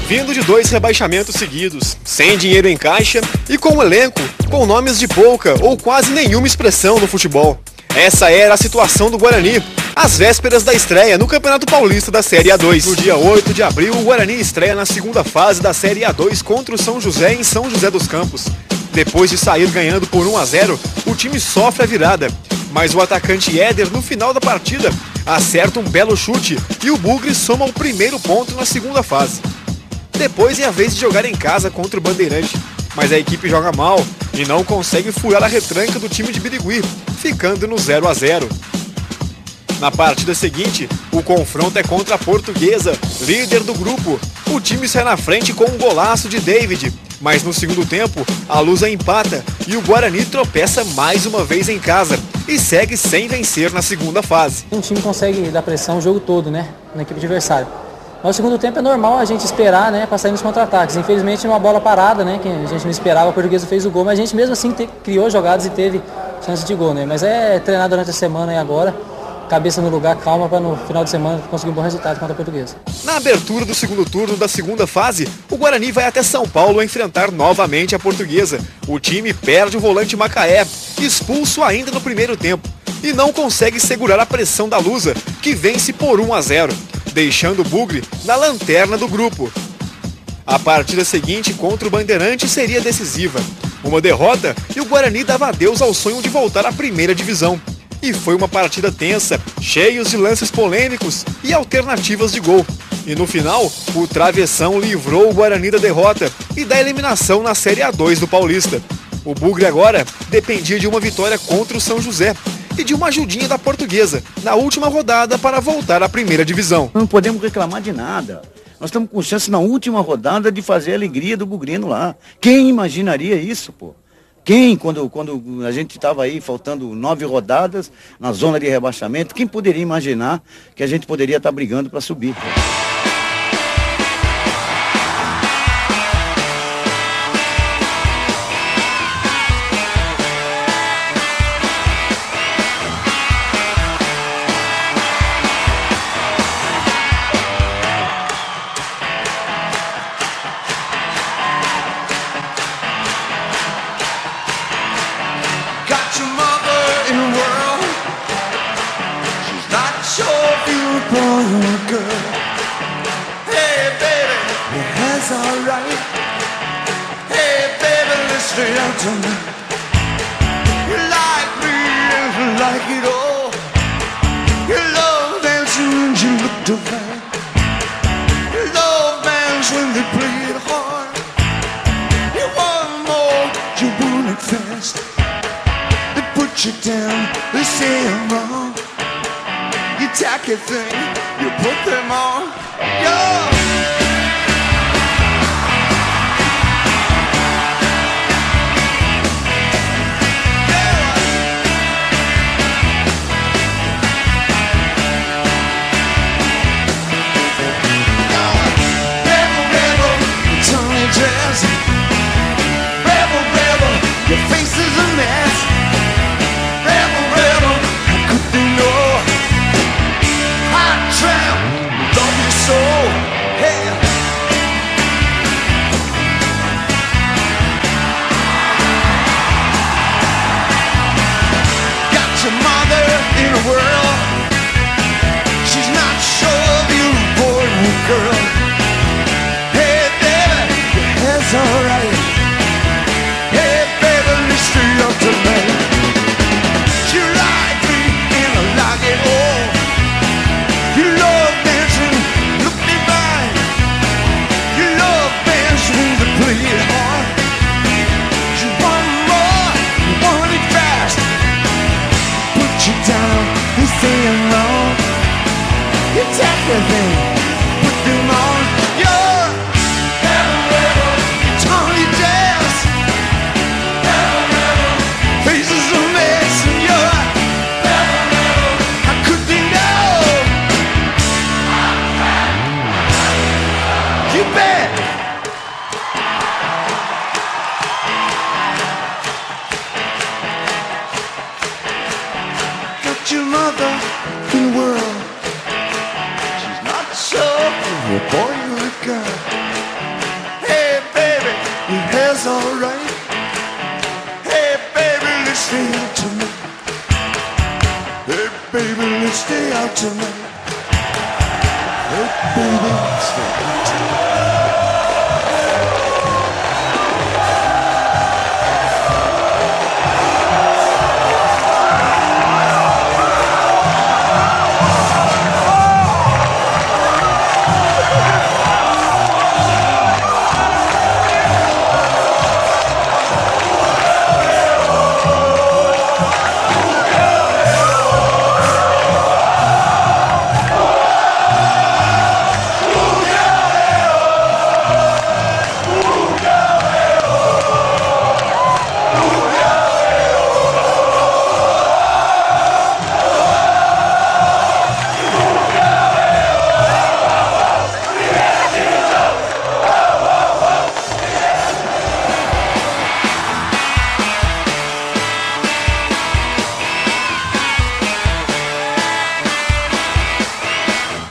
Vindo de 2 rebaixamentos seguidos, sem dinheiro em caixa e com um elenco com nomes de pouca ou quase nenhuma expressão no futebol. Essa era a situação do Guarani, às vésperas da estreia no Campeonato Paulista da Série A2. No dia 8 de abril, o Guarani estreia na segunda fase da Série A2 contra o São José em São José dos Campos. Depois de sair ganhando por 1-0, o time sofre a virada, mas o atacante Éder, no final da partida, acerta um belo chute e o Bugre soma o primeiro ponto na segunda fase. Depois é a vez de jogar em casa contra o Bandeirante, mas a equipe joga mal e não consegue furar a retranca do time de Birigui, ficando no 0-0. Na partida seguinte, o confronto é contra a Portuguesa, líder do grupo. O time sai na frente com um golaço de David, mas no segundo tempo, a Lusa empata e o Guarani tropeça mais uma vez em casa e segue sem vencer na segunda fase. Um time consegue dar pressão o jogo todo, né, na equipe adversária. No segundo tempo é normal a gente esperar, né, para sair nos contra-ataques. Infelizmente, numa bola parada, né, que a gente não esperava, a Portuguesa fez o gol, mas a gente mesmo assim criou jogadas e teve chance de gol, né. Mas é treinar durante a semana e agora, cabeça no lugar, calma, para no final de semana conseguir um bom resultado contra a Portuguesa. Na abertura do segundo turno da segunda fase, o Guarani vai até São Paulo enfrentar novamente a Portuguesa. O time perde o volante Macaé, expulso ainda no primeiro tempo, e não consegue segurar a pressão da Lusa, que vence por 1-0. Deixando o Bugre na lanterna do grupo. A partida seguinte contra o Bandeirante seria decisiva. Uma derrota e o Guarani dava adeus ao sonho de voltar à primeira divisão. E foi uma partida tensa, cheios de lances polêmicos e alternativas de gol. E no final, o travessão livrou o Guarani da derrota e da eliminação na Série A2 do Paulista. O Bugre agora dependia de uma vitória contra o São José e de uma ajudinha da Portuguesa na última rodada para voltar à primeira divisão. Não podemos reclamar de nada. Nós estamos com chance na última rodada de fazer a alegria do Bugrino lá. Quem imaginaria isso, pô? Quem, quando a gente estava aí faltando 9 rodadas na zona de rebaixamento, quem poderia imaginar que a gente poderia estar brigando para subir? Pô? Alright. Hey baby, listen up to me. You like me and you like it all. You love dancing and you look divine. You love bands when they play it hard. You want more, you want it fast. They put you down, they say I'm wrong. You tacky thing, you put them on. Yo! Rebel, rebel, your face is a mess. Rebel, rebel, how could they know? Hot tramp, love your soul. Hey. Got your mother in a whirl. She's not sure of you, boy or girl. It's alright. Hey baby, listen up to me. You like me and I like it all. You love dancing, look divine. You love dancing when they play it hard. You want more, you want it fast. Put you down, you say I'm wrong. You take the thing, put them on. You're Tony Jazz. Faces a mess and you're how could they know? You bet. Got your mother in the world. She's not so a boy or a girl. that's alright. Hey baby, let's stay out tonight. Hey baby, let's stay out tonight. Hey baby, let's stay out tonight.